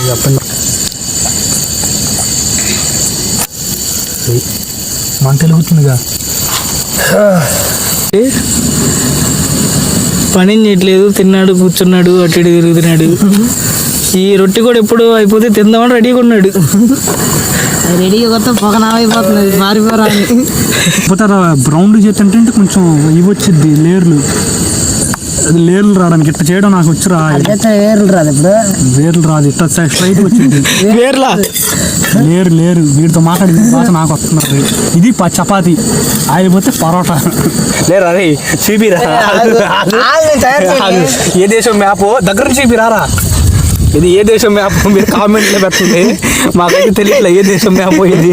చెప్పండి. మంట వెలుగుతుందిగా. పని చేయట్లేదు, తిన్నాడు, కూర్చున్నాడు, అటు ఇటు తిరుగుతున్నాడు. ఈ రొట్టె కూడా ఎప్పుడు అయిపోతే తిందామని రెడీగా ఉన్నాడు. రెడీగా కొత్త పొగనామైపోతుంది, మారిపోరాని. బ్రౌన్ చేస్తుంటే కొంచెం ఇవి వచ్చింది లేర్లు, అది లేర్లు రావడానికి ఇట్లా చేయడం నాకు వచ్చి వేర్లు రాదు, ఇప్పుడు వేర్లు రాదు, ఇట్లా స్ట్రైట్ వచ్చింది లేరు వీటితో మాట్లాడి భాష నాకు వస్తున్నారు. ఇది చపాతి, అయిపోతే పరోటా. లేరు అరే చూపిరా, ఏ దేశం మ్యాప్ దగ్గర చూపిరారా. ఇది ఏ దేశం మ్యాప్ మీరు కామెంట్లో పెట్టండి, మాకైతే తెలియట్లే ఏ దేశం మ్యాప్ ఇది.